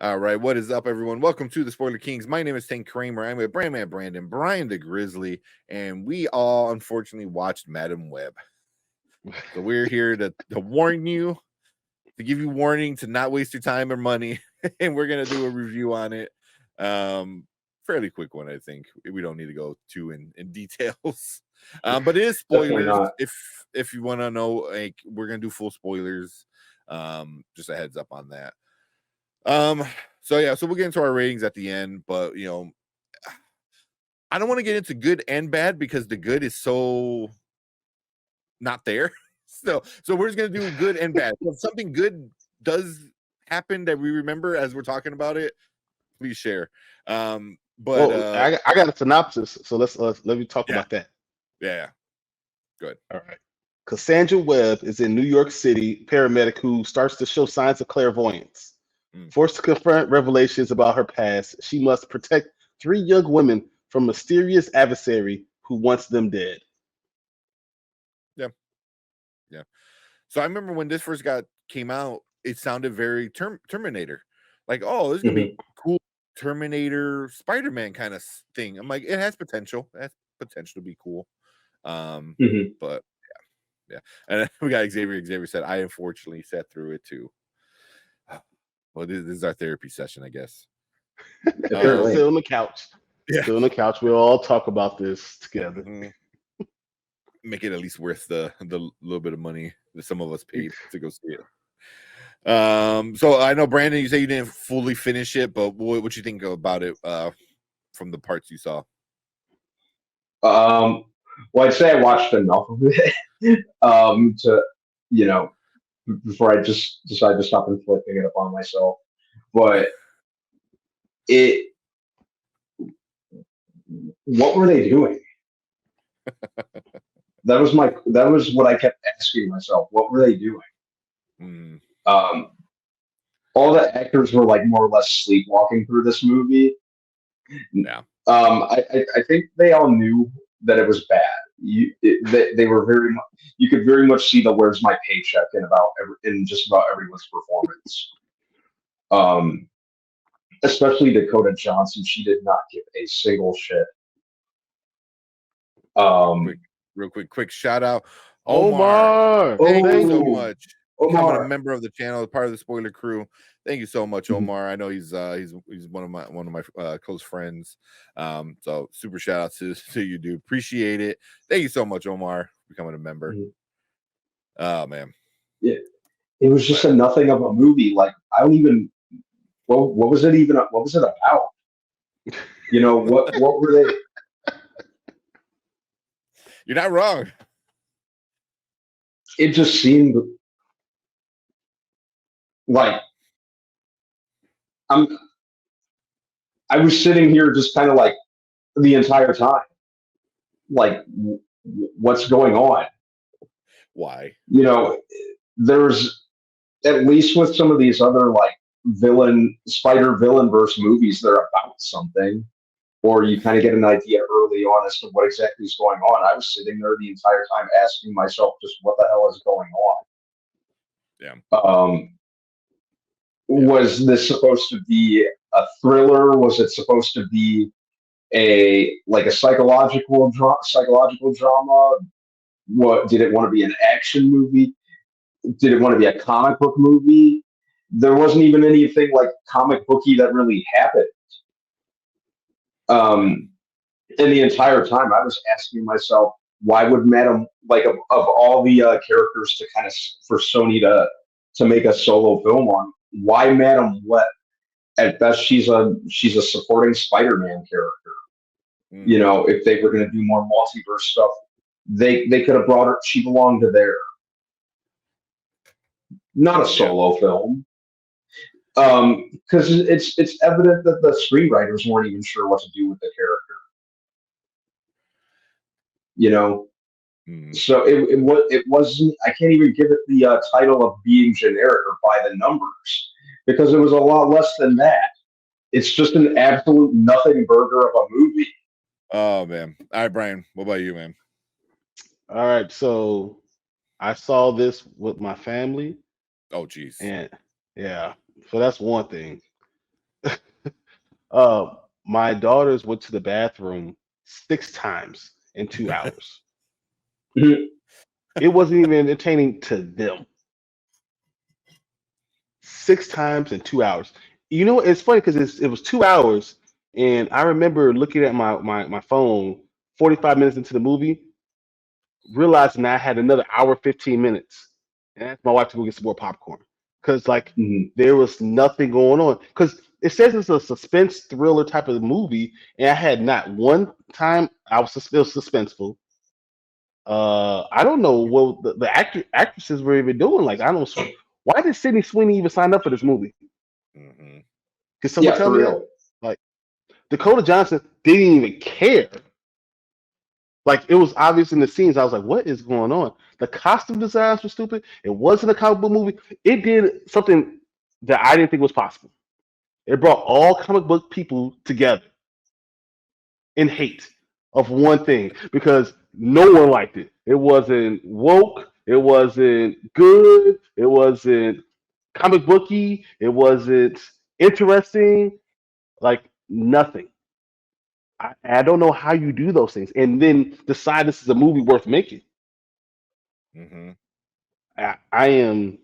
All right, what is up, everyone? Welcome to the Spoiler Kings. My name is Tank Kramer. I'm with Brandman Brandon, Brian the Grizzly, and we all unfortunately watched Madam Web. So we're here to warn you, to give you warning to not waste your time or money, and we're gonna do a review on it. Fairly quick one, I think. We don't need to go too in details. But it is Definitely spoilers. not. If you want to know, like we're gonna do full spoilers. Just a heads up on that. So yeah, so we'll get into our ratings at the end, but I don't want to get into good and bad because the good is so not there. So we're just gonna do good and bad. So if something good does happen that we remember as we're talking about it, please share. But Well, I got a synopsis, so let me talk yeah, about that. yeah, good. All right. Cassandra Webb is a New York City paramedic who starts to show signs of clairvoyance. Forced to confront revelations about her past, she must protect three young women from a mysterious adversary who wants them dead. Yeah, yeah. So I remember when this first came out, it sounded very Terminator, like, oh, this is gonna be cool, Terminator Spider-Man kind of thing. I'm like, it has potential. It has potential to be cool. But yeah. And then we got Xavier. Xavier said, I unfortunately sat through it too. Well, this is our therapy session, I guess. Sit on the couch. Yeah. Sit on the couch. We'll all talk about this together. Make it at least worth the little bit of money that some of us paid to go see it. So I know, Brandon, you say you didn't fully finish it, but what you think about it from the parts you saw? Well, I'd say I watched enough of it to, before I just decide to stop inflicting it upon myself. But what were they doing? That was what I kept asking myself. What were they doing? All the actors were like more or less sleepwalking through this movie. Yeah. I think they all knew that it was bad. They were very much. You could very much see the "Where's my paycheck" in just about everyone's performance. Especially Dakota Johnson, she did not give a single shit. Real quick shout out, Omar. Thank you so much. Omar, becoming a member of the channel, part of the spoiler crew. Thank you so much, Omar. I know he's one of my close friends. So super shout out to you, dude. Appreciate it. Thank you so much, Omar, for becoming a member. Oh man. Yeah. It was just a nothing of a movie. Like I don't even what was it even what was it about? What were they? You're not wrong. It just seemed like I was sitting here just kind of like the entire time. Like what's going on? Why? There's at least with some of these other like Spider-Villain-Verse movies, they're about something. Or you kind of get an idea early on as to what exactly is going on. I was sitting there the entire time asking myself just what the hell is going on. Yeah. Was this supposed to be a thriller? Was it supposed to be a psychological drama? What did it want to be, an action movie? Did it want to be a comic book movie? There wasn't even anything like comic booky that really happened. And the entire time I was asking myself, why would Madam, like of all the characters to kind of for Sony to make a solo film on, why Madam Web? At best, she's a supporting Spider-Man character. If they were going to do more multiverse stuff, they could have brought her. She belonged to there, not a solo film. Because it's evident that the screenwriters weren't even sure what to do with the character. So it wasn't. I can't even give it the title of being generic or by the numbers, because it was a lot less than that. It's just an absolute nothing burger of a movie. Oh man! All right, Brian. What about you, man? All right, so I saw this with my family. Oh, geez. And yeah, so that's one thing. My daughters went to the bathroom 6 times in 2 hours. It wasn't even entertaining to them. 6 times in 2 hours. You know, it's funny because it was 2 hours, and I remember looking at my phone 45 minutes into the movie, realizing I had another hour 15 minutes, and asked my wife to go get some more popcorn because like there was nothing going on. Because it says it's a suspense thriller type of movie, and I had not one time I was still suspenseful. I don't know what actresses were even doing. Like I don't. Why did Sydney Sweeney even sign up for this movie? Mm-hmm. Can someone Yeah, tell for me real. that? Like Dakota Johnson didn't even care. Like it was obvious in the scenes. I was like, what is going on? The costume designs were stupid. It wasn't a comic book movie. It did something that I didn't think was possible. It brought all comic book people together in hate of one thing because no one liked it. It wasn't woke. It wasn't good. It wasn't comic booky. It wasn't interesting. Like nothing. I don't know how you do those things and then decide this is a movie worth making. Mm-hmm. I am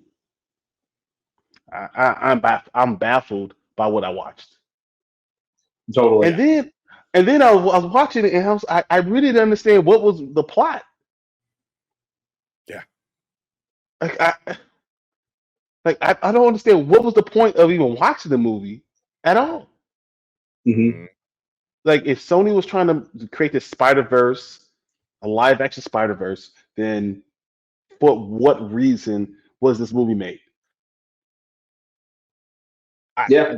I'm baffled by what I watched. Totally. And then I was watching it and I really didn't understand what was the plot. Yeah. I don't understand what was the point of even watching the movie at all. Mm-hmm. Like if Sony was trying to create this Spider-Verse, a live action Spider-Verse, then for what reason was this movie made? Yeah.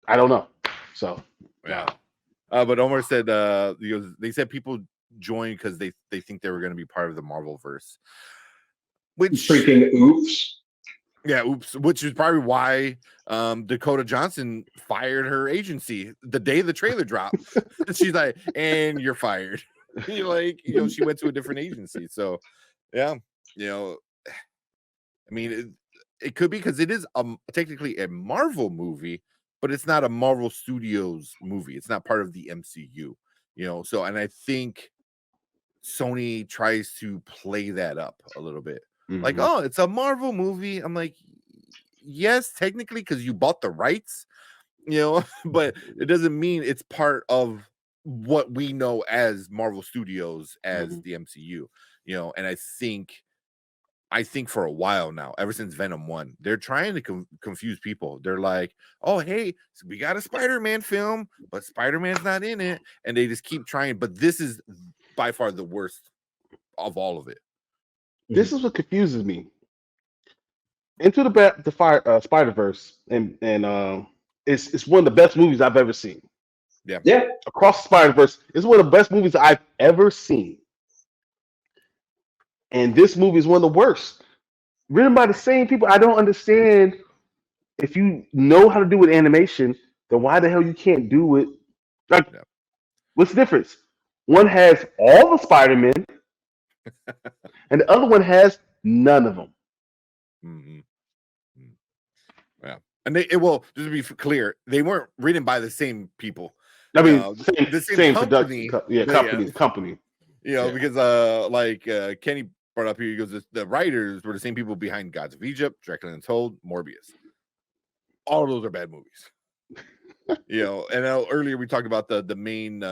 I don't know. So Yeah. But Omar said they said people joined because they think they were going to be part of the Marvel verse. Which Freaking oops. Yeah, oops. Which is probably why Dakota Johnson fired her agency the day the trailer dropped. She's like, and you're fired. You're like, she went to a different agency. So yeah, I mean it could be because it is technically a Marvel movie, but it's not a Marvel Studios movie. It's not part of the MCU, so and I think Sony tries to play that up a little bit. Like, oh, it's a Marvel movie. I'm like, yes, technically, because you bought the rights, but it doesn't mean it's part of what we know as Marvel Studios as the MCU, and I think for a while now, ever since Venom 1, they're trying to confuse people. They're like, oh, hey, so we got a Spider-Man film, but Spider-Man's not in it. And they just keep trying. But this is by far the worst of all of it. This is what confuses me. Into the Spider-Verse, and it's one of the best movies I've ever seen. Yeah. Across the Spider-Verse, it's one of the best movies I've ever seen. And this movie is one of the worst. Written by the same people. I don't understand. If you know how to do with animation, then why the hell you can't do it? Like, what's the difference? One has all the Spider-Men, and the other one has none of them. Mm-hmm. Yeah, and just to be clear, they weren't written by the same people. I mean, the same company, production, company. Like Kenny brought up here, he goes, the writers were the same people behind Gods of Egypt, Dracula Untold, Morbius. All of those are bad movies. And earlier we talked about the main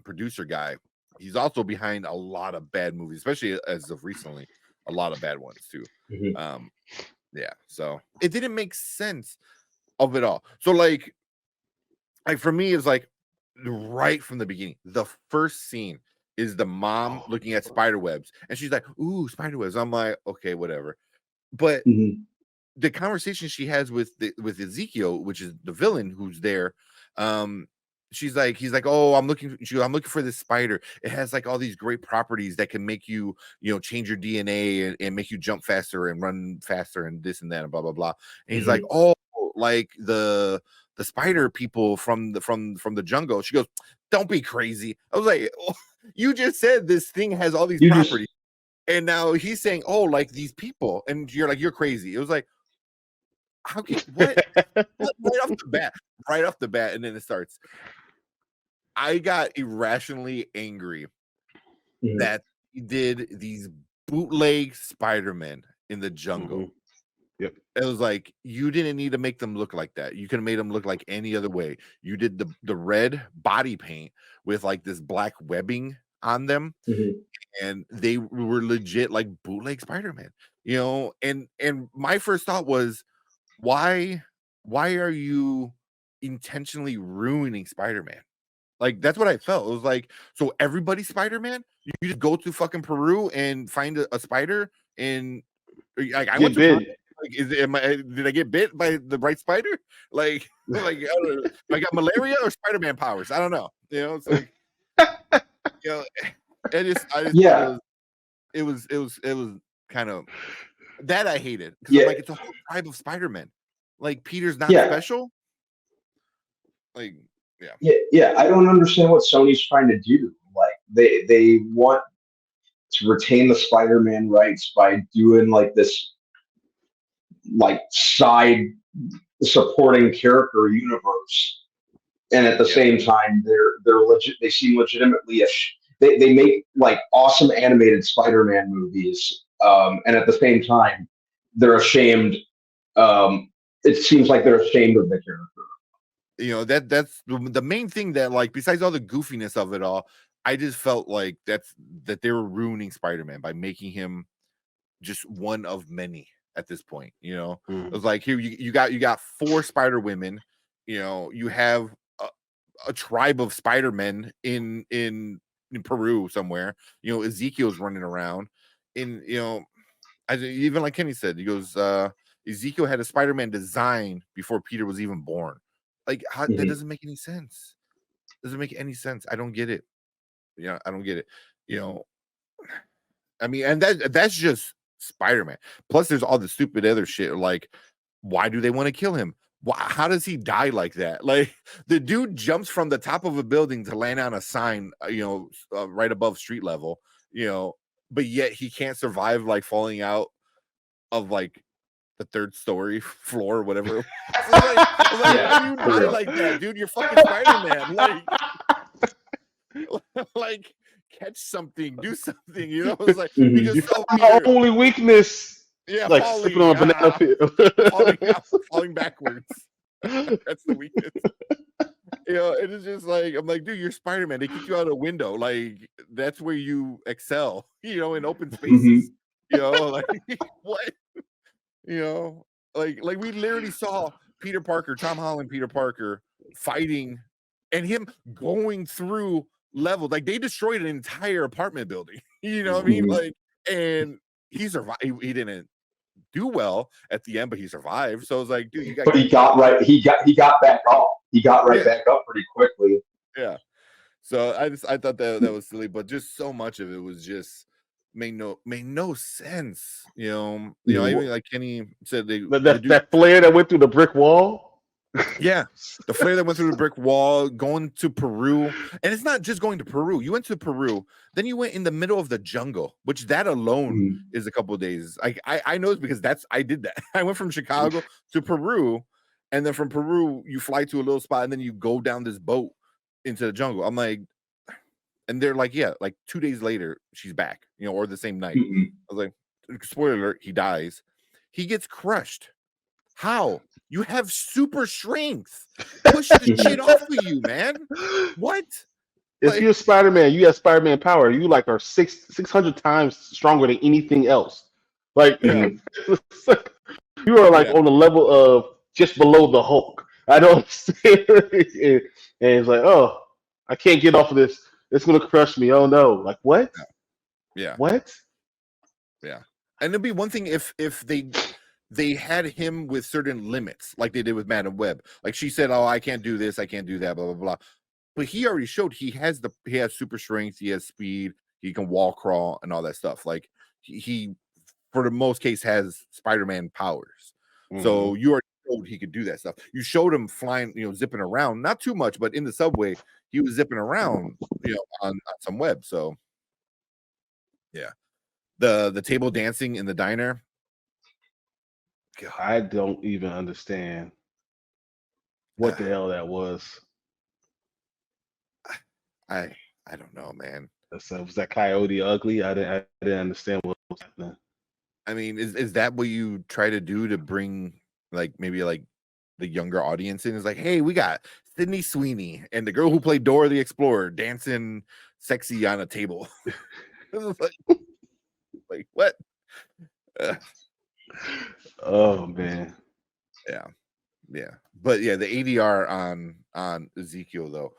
producer guy. He's also behind a lot of bad movies, especially as of recently, a lot of bad ones too. Yeah, so it didn't make sense of it all. So like for me, it's like right from the beginning, the first scene is the mom looking at spider webs, and she's like, "Ooh, spider webs." I'm like, okay, whatever. But the conversation she has with Ezekiel, which is the villain who's there, he's like, "Oh, I'm looking for this spider. It has like all these great properties that can make you, change your DNA and make you jump faster and run faster and this and that and blah blah blah." And he's like, "Oh, like the spider people from the jungle." She goes, "Don't be crazy." I was like, oh, "You just said this thing has all these properties." And now he's saying, "Oh, like these people," and you're like, "You're crazy." It was like, how can what right off the bat? right off the bat, and then it starts. I got irrationally angry that he did these bootleg Spider-Man in the jungle. Yep. It was like, you didn't need to make them look like that. You could have made them look like any other way. You did the red body paint with like this black webbing on them, and they were legit like bootleg Spider-Man. And my first thought was, why are you intentionally ruining Spider-Man? Like, that's what I felt. It was like, so everybody's Spider-Man? You just go to fucking Peru and find a spider, and like I went to Peru. Like, did I get bit by the bright spider? Like, like I don't know. I got malaria or Spider-Man powers. I don't know. It's like, I just thought it was kind of that I hated, because I'm like, it's a whole tribe of Spider-Men. Like, Peter's not special. Like, yeah. I don't understand what Sony's trying to do. Like, they want to retain the Spider-Man rights by doing like this, like, side supporting character universe, and at the same time, they're legit. They seem legitimately they make like awesome animated Spider-Man movies, and at the same time, they're ashamed. It seems like they're ashamed of the character. That's the main thing, that, like, besides all the goofiness of it all, I just felt like that they were ruining Spider-Man by making him just one of many at this point. It was like, here you got 4 Spider Women. You have a tribe of Spider-Men in Peru somewhere. Ezekiel's running around, in even like Kenny said, he goes, Ezekiel had a Spider-Man design before Peter was even born. Like, how, that doesn't make any sense. Doesn't make any sense. I don't get it. I don't get it. I mean, and that's just Spider-Man. Plus, there's all the stupid other shit. Like, why do they want to kill him? How does he die like that? Like, the dude jumps from the top of a building to land on a sign, right above street level, but yet he can't survive, like, falling out of like the 3rd story floor or whatever. How do you die like that, dude? You're fucking Spider-Man. Like, catch something, do something. It's like, we just saw my only weakness. Like falling, slipping on a banana peel. falling backwards. That's the weakness. It is just like, I'm like, dude, you're Spider-Man. They kick you out a window. Like, that's where you excel. In open spaces. Like, what? Like we literally saw Peter Parker, Tom Holland, Peter Parker fighting, and him going through levels. Like, they destroyed an entire apartment building. You know what I mean? Like, and he survived. He didn't do well at the end, but he survived. So I was like, dude, you got. But he got right. He got back up. He got right back up pretty quickly. Yeah. So I thought that was silly, but just so much of it was just made no sense. Even like Kenny said, that flare that went through the brick wall. Yeah, the flare that went through the brick wall, going to Peru. And it's not just going to Peru. You went to Peru, then you went in the middle of the jungle, which that alone is a couple of days. I know it's because I did that. I went from Chicago to Peru, and then from Peru you fly to a little spot, and then you go down this boat into the jungle. I'm like, and they're like, yeah, like 2 days later she's back, or the same night. I was like, spoiler alert, he dies. He gets crushed. How? You have super strength. Push the shit off of you, man. What? If you're Spider-Man, you have Spider-Man power. You like are 600 times stronger than anything else. Like, you are like on the level of just below the Hulk. I don't see it. And it's like, oh, I can't get off of this. It's gonna crush me. Oh no. Like, what? Yeah. What? Yeah. And it'd be one thing if they had him with certain limits, like they did with Madam Web. Like, she said, oh, I can't do this, I can't do that, blah, blah, blah. But he already showed he has super strength, he has speed, he can wall crawl and all that stuff. Like, he for the most case has Spider-Man powers. So you already showed he could do that stuff. You showed him flying, zipping around, not too much, but in the subway, he was zipping around, on some web. So yeah. The table dancing in the diner. God. I don't even understand. what the hell that was. I don't know, man. So was that coyote ugly? I didn't understand what was happening. I mean, is that what you try to do to bring like maybe like the younger audience in? Is like, hey, we got Sydney Sweeney and the girl who played Dora the Explorer dancing sexy on a table. like what? Oh man. Yeah. But yeah, the ADR on Ezekiel though,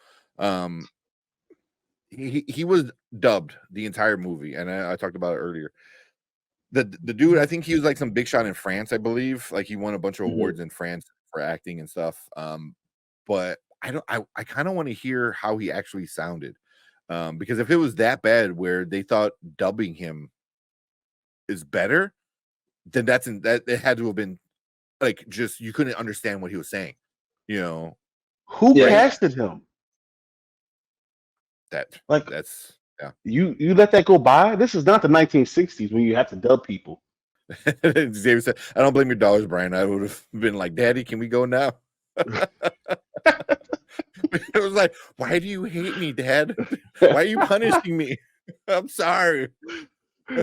he was dubbed the entire movie, and I talked about it earlier. The dude, I think he was like some big shot in France, I believe. Like he won a bunch of awards in France for acting and stuff. But I kind of want to hear how he actually sounded. Because if it was that bad where they thought dubbing him is better, then that it had to have been like just you couldn't understand what he was saying. You know, who casted him? That's you let that go by. This is not the 1960s when you have to dub people. Xavier said, I don't blame your dollars, Brian. I would have been like, Daddy, can we go now? It was like, why do you hate me, Dad? Why are you punishing me? I'm sorry.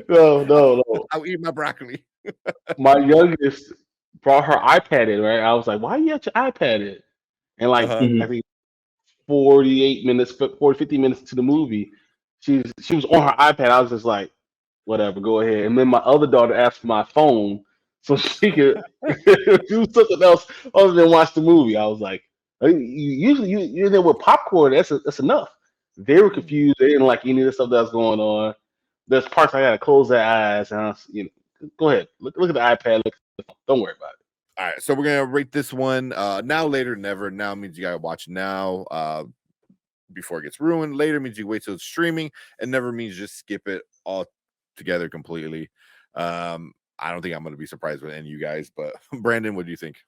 No. I'll eat my broccoli. My youngest brought her iPad in, right? I was like, why you got your iPad in? And like I think 40, 50 minutes to the movie, she was on her iPad. I was just like, whatever, go ahead. And then my other daughter asked for my phone so she could do something else other than watch the movie. I was like, usually you're there with popcorn. That's enough. They were confused. They didn't like any of the stuff that was going on. There's parts I gotta close their eyes and go ahead. Look at the iPad. Look at the phone. Don't worry about it. All right, so we're gonna rate this one. Now, later, never. Now means you gotta watch now. Before it gets ruined. Later means you wait till it's streaming, and never means just skip it all together completely. I don't think I'm going to be surprised with any of you guys, but Brandon, what do you think?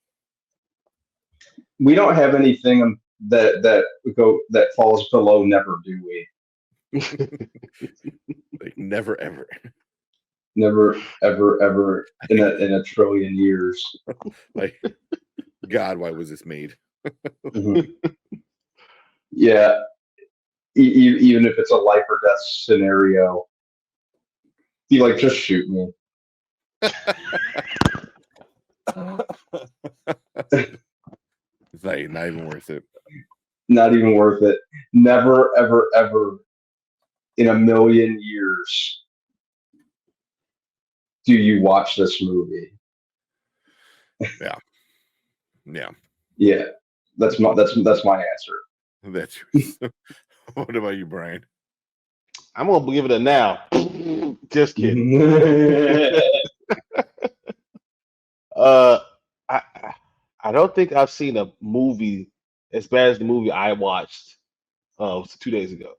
We don't have anything that falls below never, do we? Like never ever. Never ever in a trillion years. Like God, why was this made? Yeah. Even if it's a life or death scenario, be like, just shoot me. It's like not even worth it. Not even worth it. Never, ever, ever in a million years do you watch this movie. Yeah. That's my answer. That's what about you, Brian? I'm gonna give it a now. Just kidding. I don't think I've seen a movie as bad as the movie I watched 2 days ago.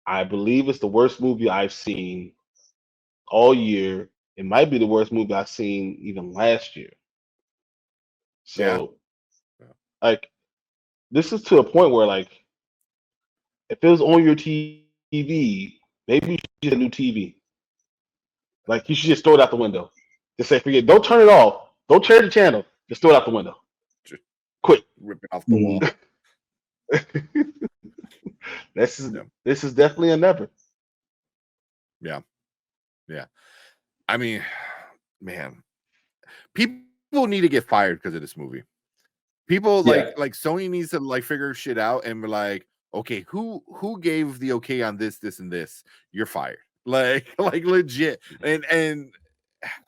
I believe it's the worst movie I've seen all year. It might be the worst movie I've seen even last year. So, like, this is to a point where, like, if it was on your TV, maybe you should get a new TV. Like, you should just throw it out the window. Just say, forget. Don't turn it off. Don't change the channel. Just throw it out the window. Quick. Rip it off the wall. This is definitely a never. Yeah. I mean, man, people need to get fired because of this movie. People like Sony needs to like figure shit out and be like, okay, who gave the okay on this, and this? You're fired. Like legit. And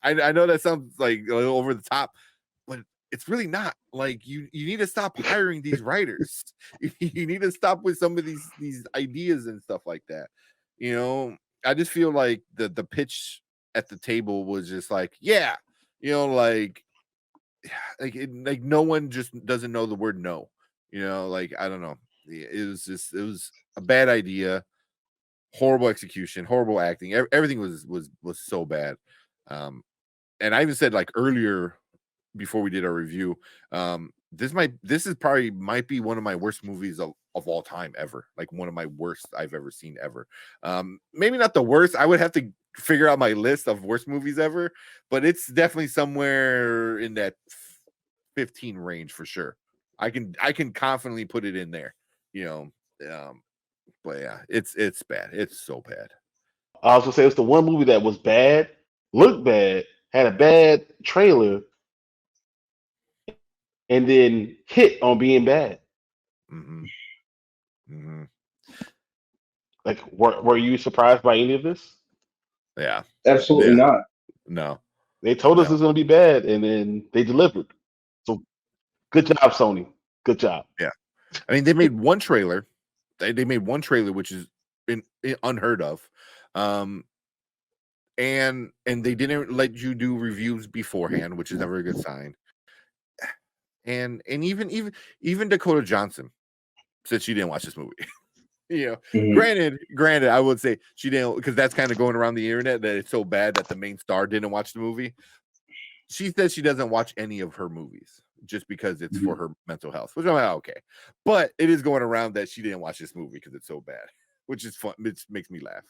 I know that sounds like a little over the top, but it's really not. Like you need to stop hiring these writers. You need to stop with some of these ideas and stuff like that. You know, I just feel like the pitch at the table was just like, yeah, you know, like no one just doesn't know the word no. You know, like I don't know. It was a bad idea, horrible execution, horrible acting. Everything was so bad. And I even said like earlier before we did our review, this might be one of my worst movies of all time ever. Like one of my worst I've ever seen ever. Maybe not the worst. I would have to figure out my list of worst movies ever, but it's definitely somewhere in that 15 range for sure. I can confidently put it in there, you know. But yeah, it's bad. It's so bad. I was gonna say it's the one movie that was bad, looked bad, had a bad trailer, and then hit on being bad. Mm-hmm. Mm-hmm. Like, were you surprised by any of this? Yeah. Absolutely Yeah. not. No. They told us No. it's gonna be bad, and then they delivered. So, good job, Sony. Good job. Yeah. I mean, they made one trailer. They made one trailer, which is unheard of. And they didn't let you do reviews beforehand, which is never a good sign. And even Dakota Johnson said she didn't watch this movie. You know, Mhm. granted, I would say she didn't, because that's kind of going around the internet that it's so bad that the main star didn't watch the movie. She says she doesn't watch any of her movies just because it's for her mental health, which I'm like, okay. But it is going around that she didn't watch this movie because it's so bad, which is fun. It makes me laugh.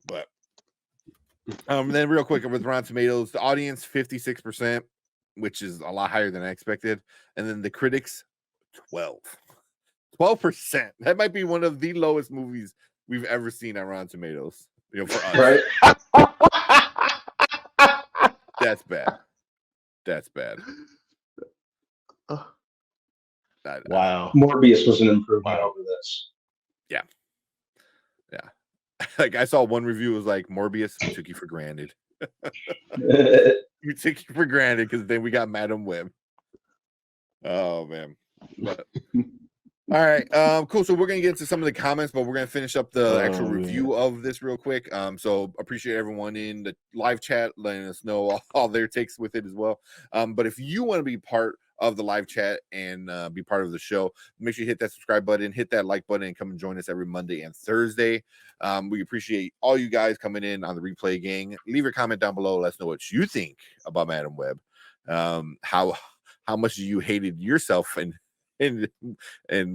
But then real quick with Rotten Tomatoes, the audience 56%, which is a lot higher than I expected, and then the critics 12%. That might be one of the lowest movies we've ever seen on Rotten Tomatoes. You know, for us, Right? that's bad. That's bad. Wow. Morbius was an improvement Wow. over this. Yeah. Like I saw one review was like, Morbius, we took you for granted. We took you for granted because then we got Madam Web. Oh man. But all right, cool. So we're gonna get into some of the comments, but we're gonna finish up the actual review of this real quick. So appreciate everyone in the live chat letting us know all their takes with it as well. But if you want to be part of the live chat and be part of the show, make sure you hit that subscribe button, hit that like button, and come and join us every Monday and Thursday. We appreciate all you guys coming in on the replay gang. Leave your comment down below. Let us know what you think about Madam Web. How much you hated yourself and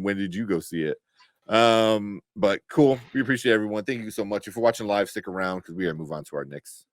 when did you go see it? But cool. We appreciate everyone. Thank you so much. If you're watching live, stick around because we gotta move on to our next